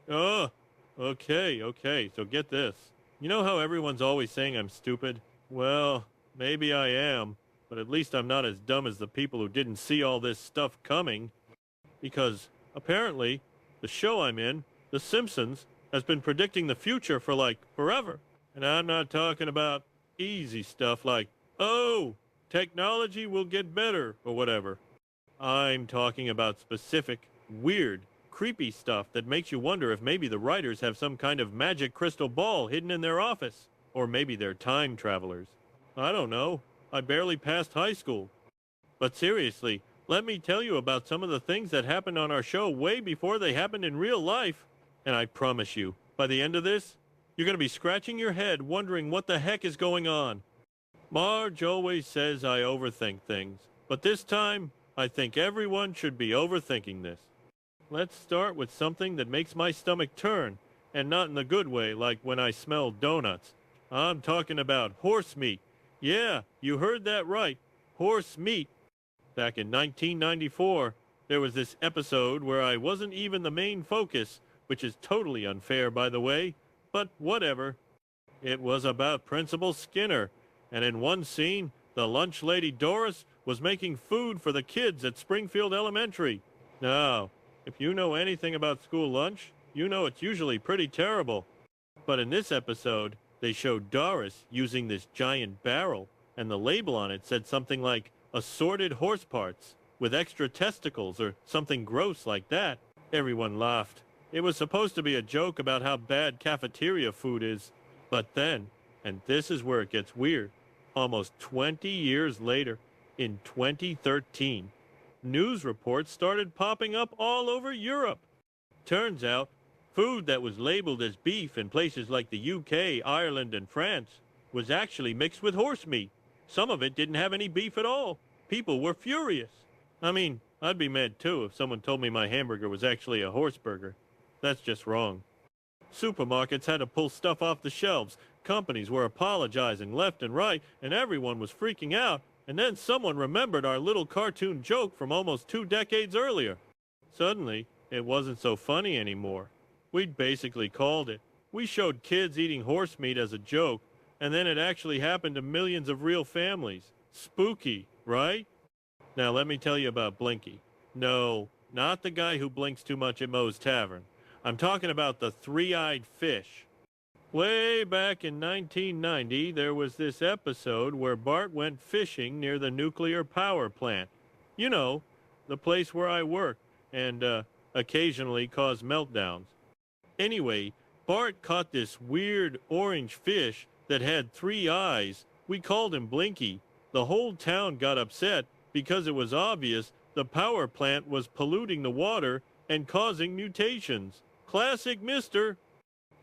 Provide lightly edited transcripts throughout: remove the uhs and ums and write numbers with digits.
Oh, okay. So get this. You know how everyone's always saying I'm stupid? Well, maybe I am, but at least I'm not as dumb as the people who didn't see all this stuff coming. Because apparently, the show I'm in, The Simpsons, has been predicting the future for like forever. And I'm not talking about easy stuff like, oh, technology will get better or whatever. I'm talking about specific, weird, creepy stuff that makes you wonder if maybe the writers have some kind of magic crystal ball hidden in their office. Or maybe they're time travelers. I don't know. I barely passed high school. But seriously, let me tell you about some of the things that happened on our show way before they happened in real life. And I promise you, by the end of this, you're going to be scratching your head wondering what the heck is going on. Marge always says I overthink things, but this time, I think everyone should be overthinking this. Let's start with something that makes my stomach turn, and not in the good way like when I smell donuts. I'm talking about horse meat. Yeah, you heard that right. Horse meat. Back in 1994, there was this episode where I wasn't even the main focus, which is totally unfair, by the way, but whatever. It was about Principal Skinner, and in one scene, the lunch lady Doris was making food for the kids at Springfield Elementary. Now, if you know anything about school lunch, you know it's usually pretty terrible. But in this episode, they showed Doris using this giant barrel, and the label on it said something like assorted horse parts with extra testicles or something gross like that. Everyone laughed. It was supposed to be a joke about how bad cafeteria food is. But then, and this is where it gets weird, almost 20 years later, in 2013, news reports started popping up all over Europe. Turns out, food that was labeled as beef in places like the UK, Ireland, and France was actually mixed with horse meat. Some of it didn't have any beef at all. People were furious. I mean, I'd be mad too if someone told me my hamburger was actually a horse burger. That's just wrong. Supermarkets had to pull stuff off the shelves. Companies were apologizing left and right, and everyone was freaking out. And then someone remembered our little cartoon joke from almost 2 decades earlier. Suddenly, it wasn't so funny anymore. We'd basically called it. We showed kids eating horse meat as a joke, and then it actually happened to millions of real families. Spooky, right? Now let me tell you about Blinky. No, not the guy who blinks too much at Moe's Tavern. I'm talking about the three-eyed fish. Way back in 1990, there was this episode where Bart went fishing near the nuclear power plant. You know, the place where I work and occasionally cause meltdowns. Anyway, Bart caught this weird orange fish that had 3 eyes. We called him Blinky. The whole town got upset because it was obvious the power plant was polluting the water and causing mutations. Classic Mr.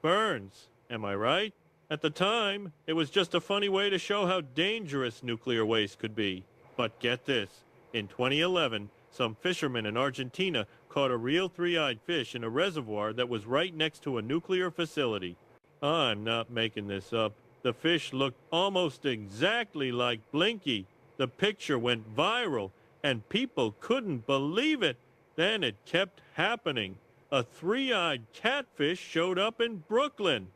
Burns. Am I right? At the time, it was just a funny way to show how dangerous nuclear waste could be. But get this. In 2011, some fishermen in Argentina caught a real 3-eyed fish in a reservoir that was right next to a nuclear facility. I'm not making this up. The fish looked almost exactly like Blinky. The picture went viral, and people couldn't believe it. Then it kept happening. A 3-eyed catfish showed up in Brooklyn.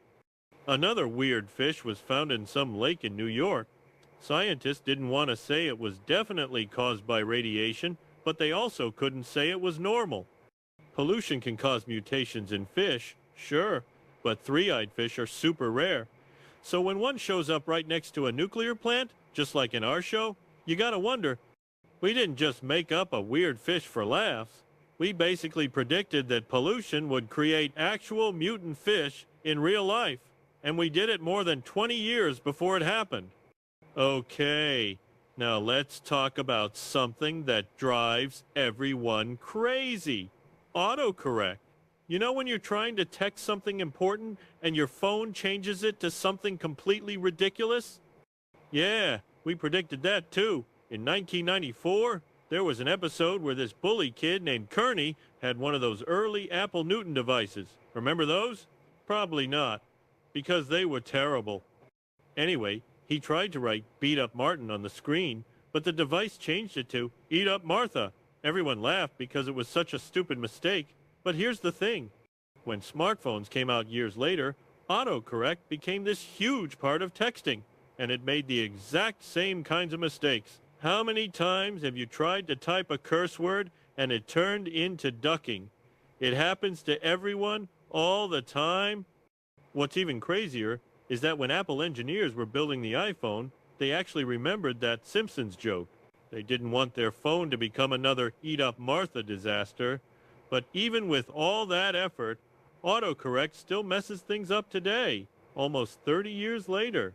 Another weird fish was found in some lake in New York. Scientists didn't want to say it was definitely caused by radiation, but they also couldn't say it was normal. Pollution can cause mutations in fish, sure, but 3-eyed fish are super rare. So when one shows up right next to a nuclear plant, just like in our show, you gotta wonder, we didn't just make up a weird fish for laughs. We basically predicted that pollution would create actual mutant fish in real life. And we did it more than 20 years before it happened. Okay, now let's talk about something that drives everyone crazy. Autocorrect. You know when you're trying to text something important and your phone changes it to something completely ridiculous? Yeah, we predicted that too. In 1994, there was an episode where this bully kid named Kearney had one of those early Apple Newton devices. Remember those? Probably not, because they were terrible. Anyway, he tried to write "Beat Up Martin" on the screen, but the device changed it to "Eat Up Martha." Everyone laughed because it was such a stupid mistake. But here's the thing. When smartphones came out years later, autocorrect became this huge part of texting, and it made the exact same kinds of mistakes. How many times have you tried to type a curse word and it turned into ducking? It happens to everyone all the time. What's even crazier is that when Apple engineers were building the iPhone, they actually remembered that Simpsons joke. They didn't want their phone to become another Eat Up Martha disaster. But even with all that effort, autocorrect still messes things up today, almost 30 years later.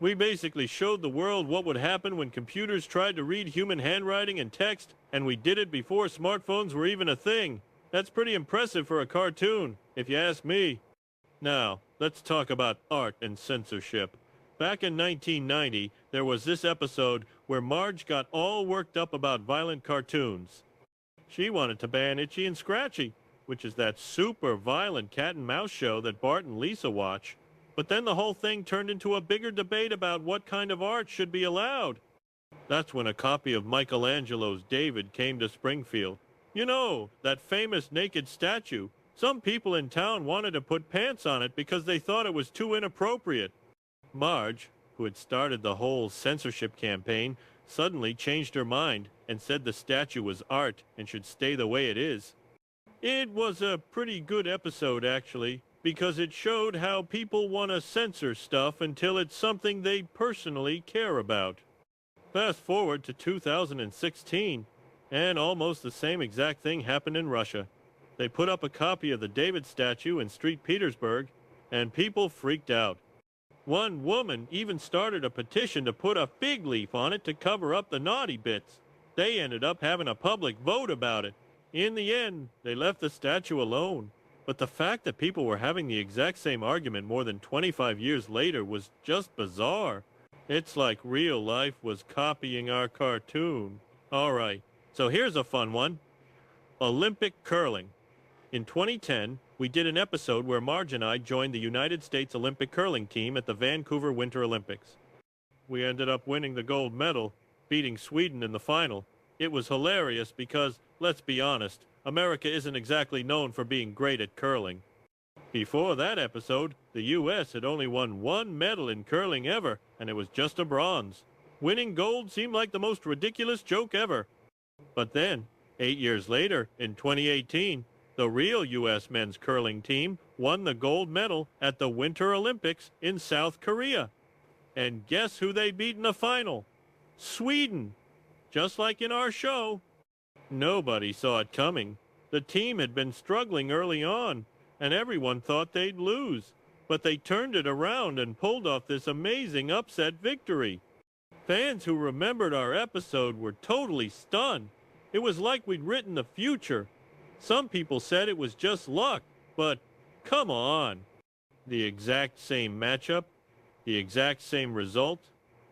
We basically showed the world what would happen when computers tried to read human handwriting and text, and we did it before smartphones were even a thing. That's pretty impressive for a cartoon, if you ask me. Now, let's talk about art and censorship. Back in 1990, there was this episode where Marge got all worked up about violent cartoons. She wanted to ban Itchy and Scratchy, which is that super violent cat and mouse show that Bart and Lisa watch. But then the whole thing turned into a bigger debate about what kind of art should be allowed. That's when a copy of Michelangelo's David came to Springfield. You know, that famous naked statue. Some people in town wanted to put pants on it because they thought it was too inappropriate. Marge, who had started the whole censorship campaign, suddenly changed her mind and said the statue was art and should stay the way it is. It was a pretty good episode, actually, because it showed how people want to censor stuff until it's something they personally care about. Fast forward to 2016, and almost the same exact thing happened in Russia. They put up a copy of the David statue in St. Petersburg, and people freaked out. One woman even started a petition to put a fig leaf on it to cover up the naughty bits. They ended up having a public vote about it. In the end, they left the statue alone. But the fact that people were having the exact same argument more than 25 years later was just bizarre. It's like real life was copying our cartoon. All right, so here's a fun one. Olympic curling. In 2010, we did an episode where Marge and I joined the United States Olympic curling team at the Vancouver Winter Olympics. We ended up winning the gold medal, beating Sweden in the final. It was hilarious because, let's be honest, America isn't exactly known for being great at curling. Before that episode, the U.S. had only won one medal in curling ever, and it was just a bronze. Winning gold seemed like the most ridiculous joke ever. But then, 8 years later, in 2018, the real U.S. men's curling team won the gold medal at the Winter Olympics in South Korea. And guess who they beat in the final? Sweden. Just like in our show. Nobody saw it coming. The team had been struggling early on, and everyone thought they'd lose. But they turned it around and pulled off this amazing upset victory. Fans who remembered our episode were totally stunned. It was like we'd written the future. Some people said it was just luck, but come on. The exact same matchup, the exact same result,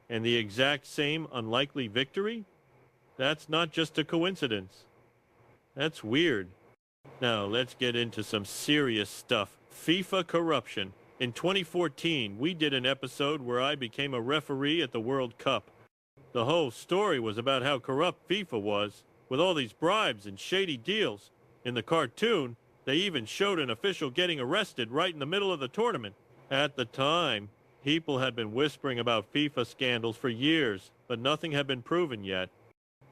and the exact same unlikely victory? That's not just a coincidence. That's weird. Now let's get into some serious stuff. FIFA corruption. In 2014, we did an episode where I became a referee at the World Cup. The whole story was about how corrupt FIFA was, with all these bribes and shady deals. In the cartoon, they even showed an official getting arrested right in the middle of the tournament. At the time, people had been whispering about FIFA scandals for years, but nothing had been proven yet.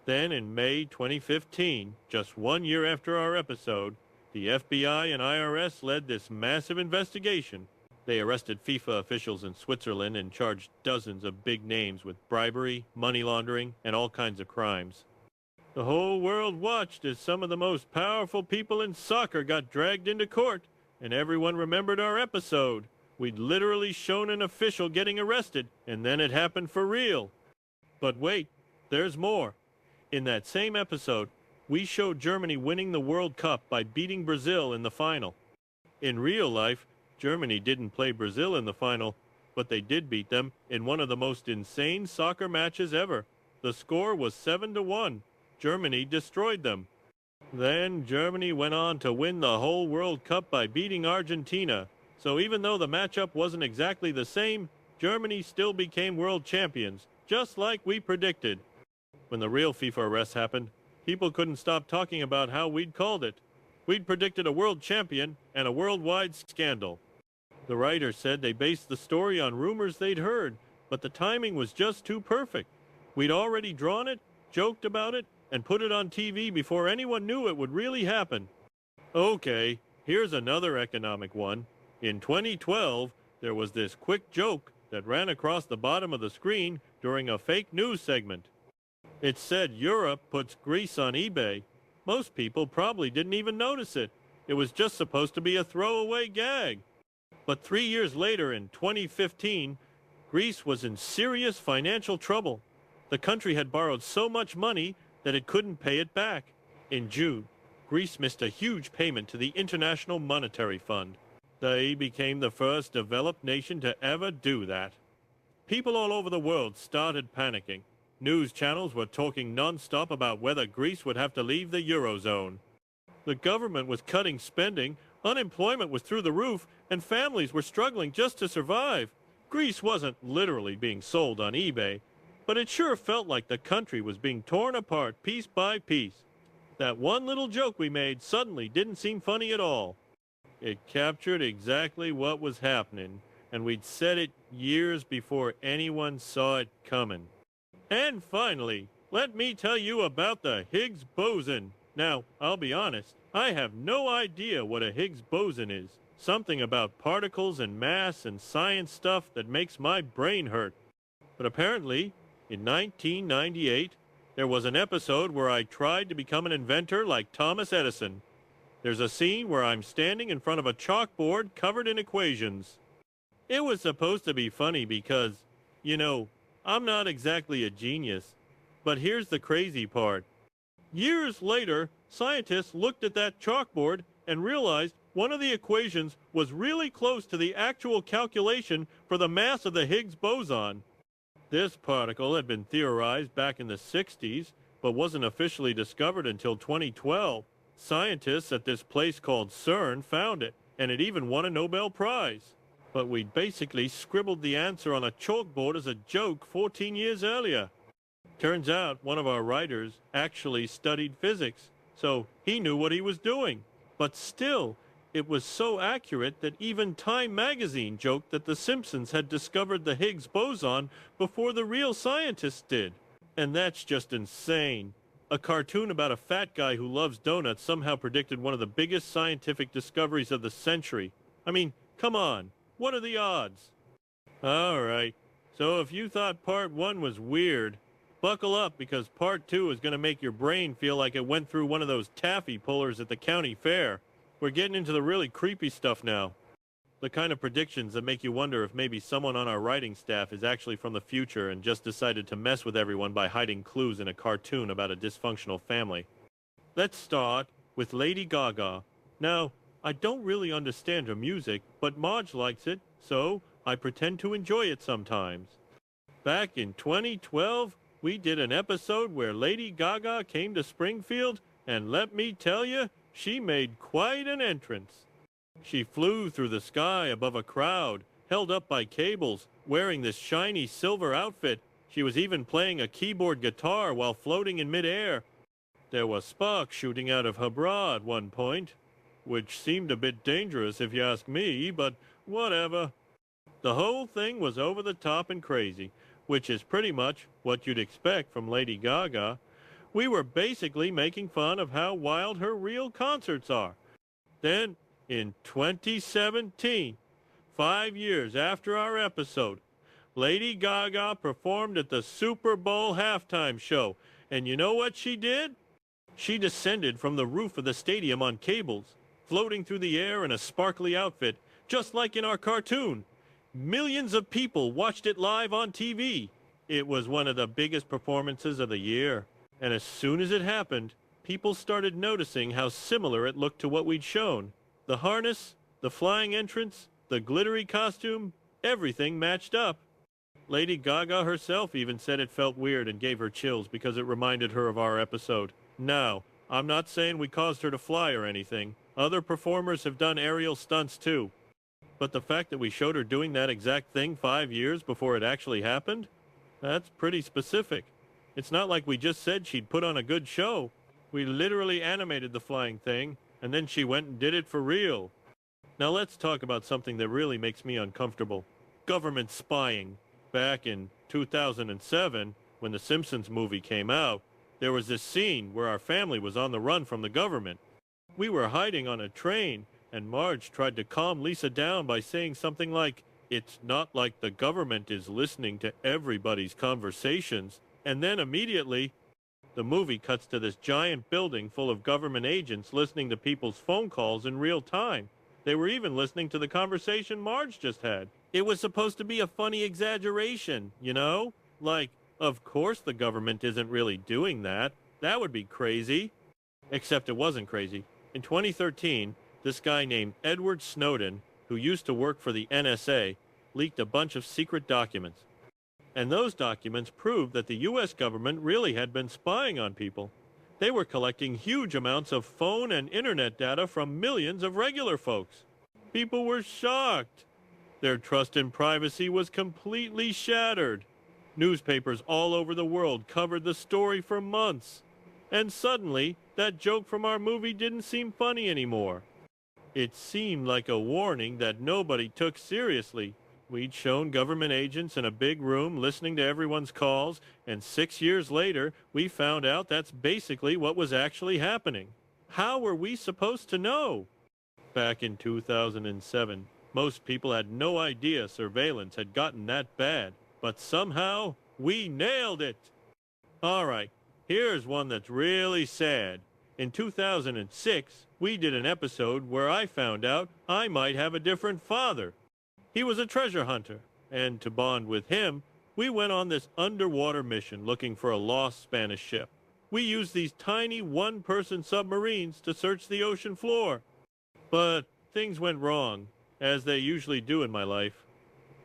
Then in May 2015, just 1 year after our episode, the FBI and IRS led this massive investigation. They arrested FIFA officials in Switzerland and charged dozens of big names with bribery, money laundering, and all kinds of crimes. The whole world watched as some of the most powerful people in soccer got dragged into court, and everyone remembered our episode. We'd literally shown an official getting arrested, and then it happened for real. But wait, there's more. In that same episode, we showed Germany winning the World Cup by beating Brazil in the final. In real life, Germany didn't play Brazil in the final, but they did beat them in one of the most insane soccer matches ever. The score was 7-1. Germany destroyed them. Then Germany went on to win the whole World Cup by beating Argentina. So even though the matchup wasn't exactly the same, Germany still became world champions, just like we predicted. When the real FIFA arrests happened, people couldn't stop talking about how we'd called it. We'd predicted a world champion and a worldwide scandal. The writer said they based the story on rumors they'd heard, but the timing was just too perfect. We'd already drawn it, joked about it, and put it on TV before anyone knew it would really happen. Okay, here's another economic one. In 2012, there was this quick joke that ran across the bottom of the screen during a fake news segment. It said Europe puts Greece on eBay. Most people probably didn't even notice it. It was just supposed to be a throwaway gag. But 3 years later, in 2015, Greece was in serious financial trouble. The country had borrowed so much money that it couldn't pay it back. In June, Greece missed a huge payment to the International Monetary Fund. They became the first developed nation to ever do that. People all over the world started panicking. News channels were talking non-stop about whether Greece would have to leave the Eurozone. The government was cutting spending, unemployment was through the roof, and families were struggling just to survive. Greece wasn't literally being sold on eBay, but it sure felt like the country was being torn apart piece by piece. That one little joke we made suddenly didn't seem funny at all. It captured exactly what was happening, and we'd said it years before anyone saw it coming. And finally, let me tell you about the Higgs boson. Now, I'll be honest, I have no idea what a Higgs boson is. Something about particles and mass and science stuff that makes my brain hurt. But apparently, in 1998, there was an episode where I tried to become an inventor like Thomas Edison. There's a scene where I'm standing in front of a chalkboard covered in equations. It was supposed to be funny because, I'm not exactly a genius. But here's the crazy part. Years later, scientists looked at that chalkboard and realized one of the equations was really close to the actual calculation for the mass of the Higgs boson. This particle had been theorized back in the 60s, but wasn't officially discovered until 2012. Scientists at this place called CERN found it, and it even won a Nobel Prize. But we'd basically scribbled the answer on a chalkboard as a joke 14 years earlier. Turns out one of our writers actually studied physics, so he knew what he was doing. But still, it was so accurate that even Time magazine joked that the Simpsons had discovered the Higgs boson before the real scientists did. And that's just insane. A cartoon about a fat guy who loves donuts somehow predicted one of the biggest scientific discoveries of the century. I mean, come on, what are the odds? All right, so if you thought part 1 was weird, buckle up because part 2 is going to make your brain feel like it went through one of those taffy pullers at the county fair. We're getting into the really creepy stuff now. The kind of predictions that make you wonder if maybe someone on our writing staff is actually from the future and just decided to mess with everyone by hiding clues in a cartoon about a dysfunctional family. Let's start with Lady Gaga. Now, I don't really understand her music, but Marge likes it, so I pretend to enjoy it sometimes. Back in 2012, we did an episode where Lady Gaga came to Springfield, and let me tell you, she made quite an entrance. She flew through the sky above a crowd, held up by cables, wearing this shiny silver outfit. She was even playing a keyboard guitar while floating in midair. There was sparks shooting out of her bra at one point, which seemed a bit dangerous if you ask me, but whatever. The whole thing was over the top and crazy, which is pretty much what you'd expect from Lady Gaga. We were basically making fun of how wild her real concerts are. Then, in 2017, 5 years after our episode, Lady Gaga performed at the Super Bowl halftime show. And you know what she did? She descended from the roof of the stadium on cables, floating through the air in a sparkly outfit, just like in our cartoon. Millions of people watched it live on TV. It was one of the biggest performances of the year. And as soon as it happened, people started noticing how similar it looked to what we'd shown. The harness, the flying entrance, the glittery costume, everything matched up. Lady Gaga herself even said it felt weird and gave her chills because it reminded her of our episode. Now, I'm not saying we caused her to fly or anything. Other performers have done aerial stunts too. But the fact that we showed her doing that exact thing 5 years before it actually happened? That's pretty specific. It's not like we just said she'd put on a good show. We literally animated the flying thing, and then she went and did it for real. Now let's talk about something that really makes me uncomfortable. Government spying. Back in 2007, when the Simpsons movie came out, there was this scene where our family was on the run from the government. We were hiding on a train, and Marge tried to calm Lisa down by saying something like, "It's not like the government is listening to everybody's conversations." And then immediately, the movie cuts to this giant building full of government agents listening to people's phone calls in real time. They were even listening to the conversation Marge just had. It was supposed to be a funny exaggeration, you know? Like, of course the government isn't really doing that. That would be crazy. Except it wasn't crazy. In 2013, this guy named Edward Snowden, who used to work for the NSA, leaked a bunch of secret documents. And those documents proved that the U.S. government really had been spying on people. They were collecting huge amounts of phone and internet data from millions of regular folks. People were shocked. Their trust in privacy was completely shattered. Newspapers all over the world covered the story for months. And suddenly, that joke from our movie didn't seem funny anymore. It seemed like a warning that nobody took seriously. We'd shown government agents in a big room listening to everyone's calls, and 6 years later, we found out that's basically what was actually happening. How were we supposed to know? Back in 2007, most people had no idea surveillance had gotten that bad, but somehow we nailed it. All right, here's one that's really sad. In 2006, we did an episode where I found out I might have a different father. He was a treasure hunter, and to bond with him, we went on this underwater mission looking for a lost Spanish ship. We used these tiny one-person submarines to search the ocean floor. But things went wrong, as they usually do in my life.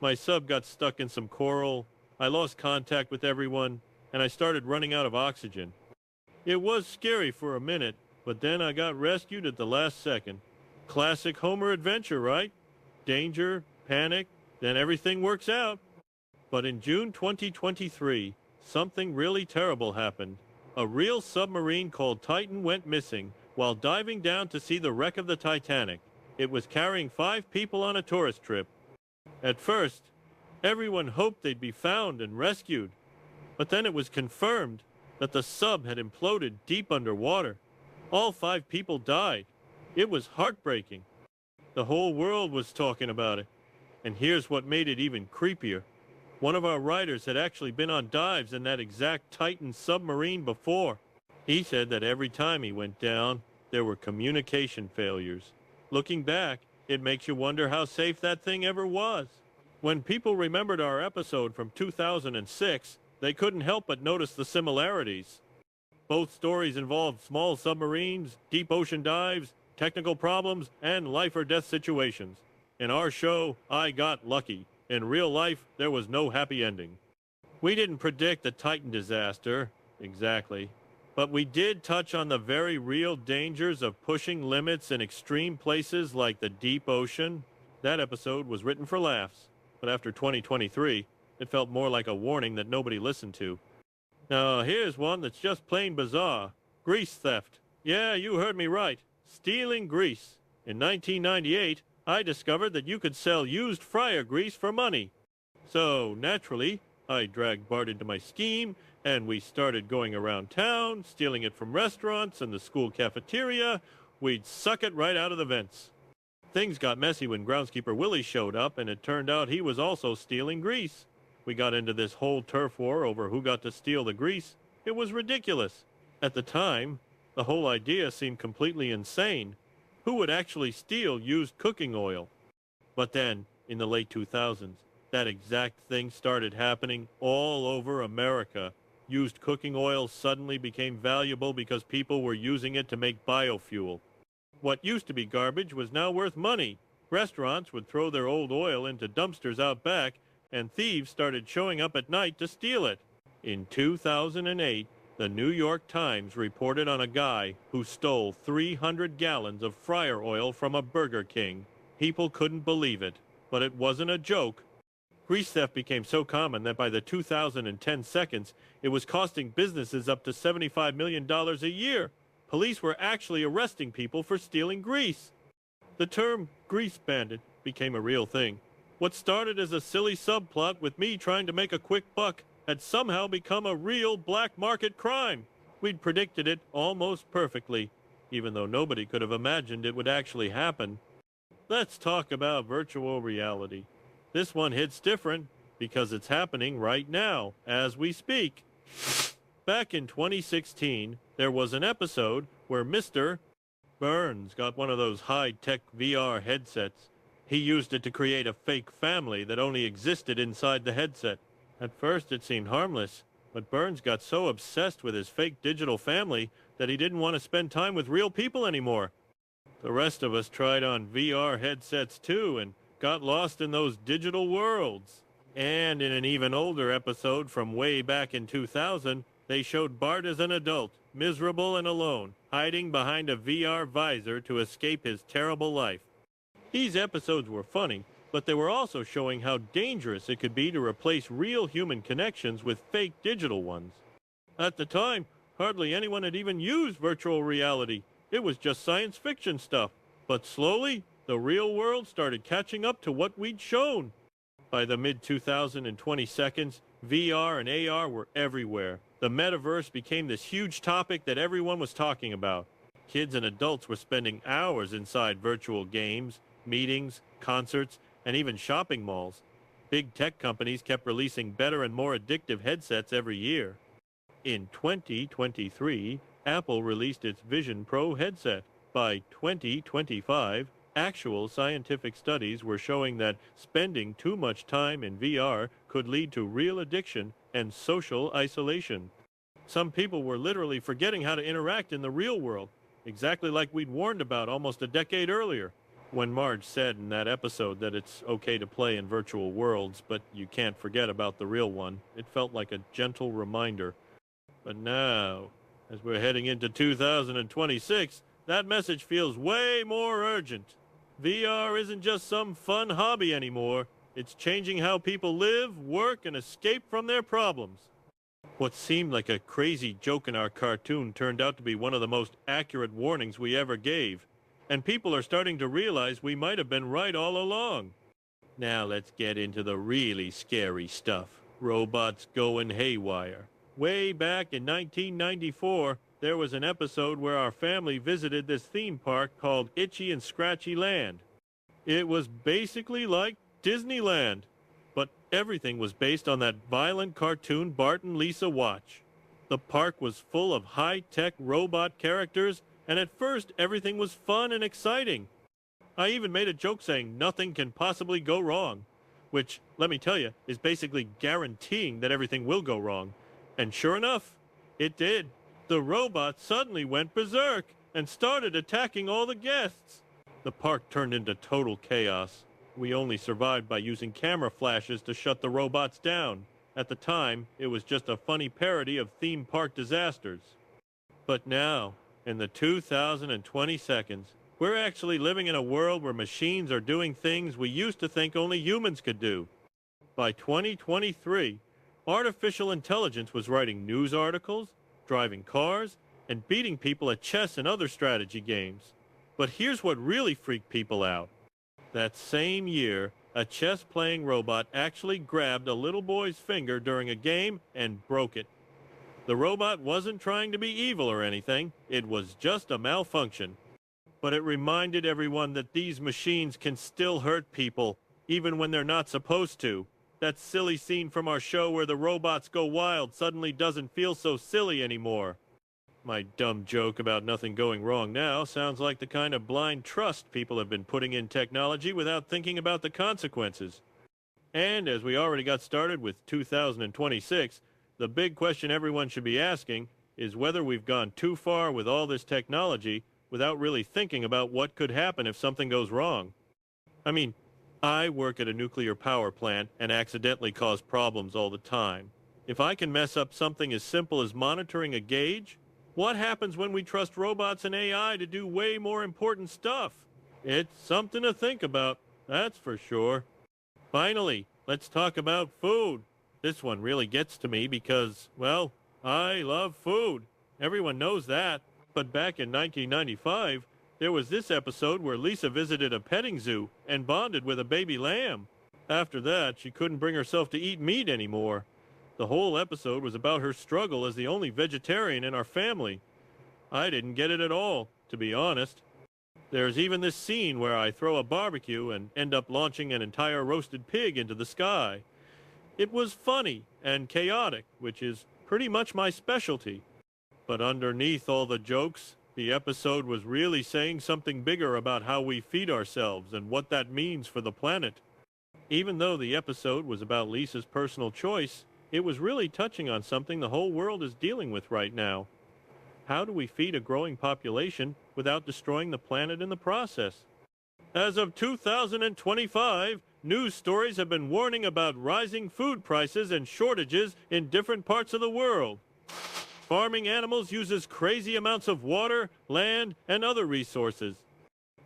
My sub got stuck in some coral, I lost contact with everyone, and I started running out of oxygen. It was scary for a minute, but then I got rescued at the last second. Classic Homer adventure, right? Danger, panic, then everything works out. But in June 2023, something really terrible happened. A real submarine called Titan went missing while diving down to see the wreck of the Titanic. It was carrying 5 people on a tourist trip. At first, everyone hoped they'd be found and rescued. But then it was confirmed that the sub had imploded deep underwater. All 5 people died. It was heartbreaking. The whole world was talking about it. And here's what made it even creepier. One of our writers had actually been on dives in that exact Titan submarine before. He said that every time he went down, there were communication failures. Looking back, it makes you wonder how safe that thing ever was. When people remembered our episode from 2006, they couldn't help but notice the similarities. Both stories involved small submarines, deep ocean dives, technical problems, and life or death situations. In our show, I got lucky. In real life, there was no happy ending. We didn't predict the Titan disaster, exactly, but we did touch on the very real dangers of pushing limits in extreme places like the deep ocean. That episode was written for laughs, but after 2023, it felt more like a warning that nobody listened to. Now, here's one that's just plain bizarre. Grease theft. Yeah, you heard me right. Stealing grease. In 1998, I discovered that you could sell used fryer grease for money. So, naturally, I dragged Bart into my scheme, and we started going around town, stealing it from restaurants and the school cafeteria. We'd suck it right out of the vents. Things got messy when groundskeeper Willie showed up, and it turned out he was also stealing grease. We got into this whole turf war over who got to steal the grease. It was ridiculous. At the time, the whole idea seemed completely insane. Who would actually steal used cooking oil? But then, in the late 2000s, that exact thing started happening all over America. Used cooking oil suddenly became valuable because people were using it to make biofuel. What used to be garbage was now worth money. Restaurants would throw their old oil into dumpsters out back, and thieves started showing up at night to steal it. In 2008, the New York Times reported on a guy who stole 300 gallons of fryer oil from a Burger King. People couldn't believe it, but it wasn't a joke. Grease theft became so common that by the 2010 seconds, it was costing businesses up to $75 million a year. police were actually arresting people for stealing grease. The term grease bandit became a real thing. What started as a silly subplot with me trying to make a quick buck had somehow become a real black market crime. We'd predicted it almost perfectly, even though nobody could have imagined it would actually happen. Let's talk about virtual reality. This one hits different because it's happening right now, as we speak. Back in 2016, there was an episode where Mr. Burns got one of those high-tech VR headsets. He used it to create a fake family that only existed inside the headset. At first it seemed harmless, but Burns got so obsessed with his fake digital family that he didn't want to spend time with real people anymore. The rest of us tried on VR headsets too and got lost in those digital worlds. And in an even older episode from way back in 2000, they showed Bart as an adult, miserable and alone, hiding behind a VR visor to escape his terrible life. These episodes were funny, but they were also showing how dangerous it could be to replace real human connections with fake digital ones. At the time, hardly anyone had even used virtual reality. It was just science fiction stuff. But slowly, the real world started catching up to what we'd shown. By the mid-2020s, VR and AR were everywhere. The metaverse became this huge topic that everyone was talking about. Kids and adults were spending hours inside virtual games, meetings, concerts, and even shopping malls. Big tech companies kept releasing better and more addictive headsets every year. In 2023, Apple released its Vision Pro headset. By 2025, actual scientific studies were showing that spending too much time in VR could lead to real addiction and social isolation. Some people were literally forgetting how to interact in the real world, exactly like we'd warned about almost a decade earlier. When Marge said in that episode that it's okay to play in virtual worlds, but you can't forget about the real one, it felt like a gentle reminder. But now, as we're heading into 2026, that message feels way more urgent. VR isn't just some fun hobby anymore. It's changing how people live, work, and escape from their problems. What seemed like a crazy joke in our cartoon turned out to be one of the most accurate warnings we ever gave. And people are starting to realize we might have been right all along. Now let's get into the really scary stuff. Robots going haywire. Way back in 1994, there was an episode where our family visited this theme park called Itchy and Scratchy Land. It was basically like Disneyland, but everything was based on that violent cartoon Bart and Lisa watch. The park was full of high-tech robot characters, and at first everything was fun and exciting. I even made a joke saying nothing can possibly go wrong, which, let me tell you, is basically guaranteeing that everything will go wrong. And sure enough, it did. The robots suddenly went berserk and started attacking all the guests. The park turned into total chaos. We only survived by using camera flashes to shut the robots down. At the time, it was just a funny parody of theme park disasters. But now, in the 2022, we're actually living in a world where machines are doing things we used to think only humans could do. By 2023, artificial intelligence was writing news articles, driving cars, and beating people at chess and other strategy games. But here's what really freaked people out. That same year, a chess-playing robot actually grabbed a little boy's finger during a game and broke it. The robot wasn't trying to be evil or anything. It was just a malfunction. But it reminded everyone that these machines can still hurt people, even when they're not supposed to. That silly scene from our show where the robots go wild suddenly doesn't feel so silly anymore. My dumb joke about nothing going wrong now sounds like the kind of blind trust people have been putting in technology without thinking about the consequences. And as we already got started with 2026, the big question everyone should be asking is whether we've gone too far with all this technology without really thinking about what could happen if something goes wrong. I mean, I work at a nuclear power plant and accidentally cause problems all the time. If I can mess up something as simple as monitoring a gauge, what happens when we trust robots and AI to do way more important stuff? It's something to think about, that's for sure. Finally, let's talk about food. This one really gets to me because, well, I love food. Everyone knows that. But back in 1995, there was this episode where Lisa visited a petting zoo and bonded with a baby lamb. After that, she couldn't bring herself to eat meat anymore. The whole episode was about her struggle as the only vegetarian in our family. I didn't get it at all, to be honest. There's even this scene where I throw a barbecue and end up launching an entire roasted pig into the sky. It was funny and chaotic, which is pretty much my specialty. But underneath all the jokes, the episode was really saying something bigger about how we feed ourselves and what that means for the planet. Even though the episode was about Lisa's personal choice, it was really touching on something the whole world is dealing with right now. How do we feed a growing population without destroying the planet in the process? As of 2025, news stories have been warning about rising food prices and shortages in different parts of the world. Farming animals uses crazy amounts of water, land, and other resources.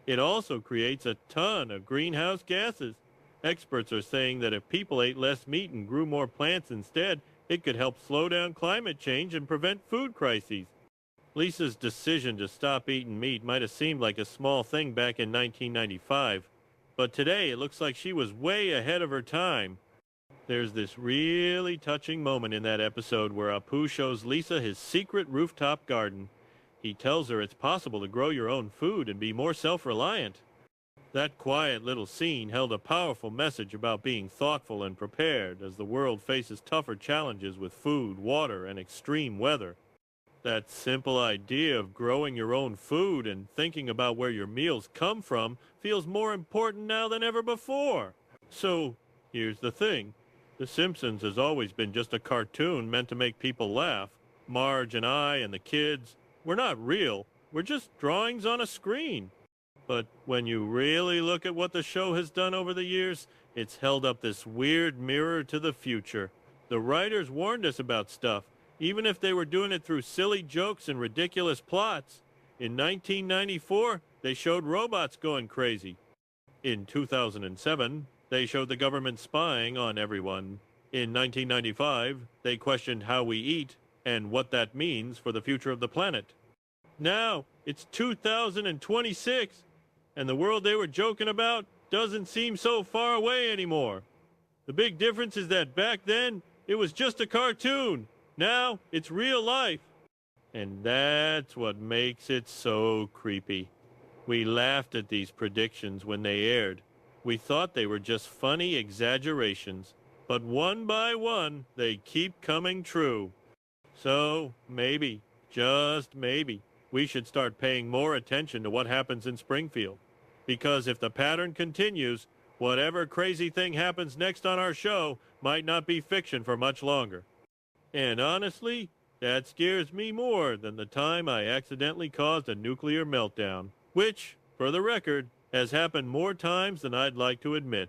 It also creates a ton of greenhouse gases. Experts are saying that if people ate less meat and grew more plants instead, it could help slow down climate change and prevent food crises. Lisa's decision to stop eating meat might have seemed like a small thing back in 1995, but today it looks like she was way ahead of her time. There's this really touching moment in that episode where Apu shows Lisa his secret rooftop garden. He tells her it's possible to grow your own food and be more self-reliant. That quiet little scene held a powerful message about being thoughtful and prepared as the world faces tougher challenges with food, water, and extreme weather. That simple idea of growing your own food and thinking about where your meals come from feels more important now than ever before. So, here's the thing. The Simpsons has always been just a cartoon meant to make people laugh. Marge and I and the kids, we're not real. We're just drawings on a screen. But when you really look at what the show has done over the years, it's held up this weird mirror to the future. The writers warned us about stuff, even if they were doing it through silly jokes and ridiculous plots. In 1994, they showed robots going crazy. In 2007, they showed the government spying on everyone. In 1995, they questioned how we eat and what that means for the future of the planet. Now, it's 2026, and the world they were joking about doesn't seem so far away anymore. The big difference is that back then, it was just a cartoon. Now, it's real life. And that's what makes it so creepy. We laughed at these predictions when they aired. We thought they were just funny exaggerations. But one by one, they keep coming true. So, maybe, just maybe, we should start paying more attention to what happens in Springfield. Because if the pattern continues, whatever crazy thing happens next on our show might not be fiction for much longer. And honestly, that scares me more than the time I accidentally caused a nuclear meltdown, which, for the record, has happened more times than I'd like to admit.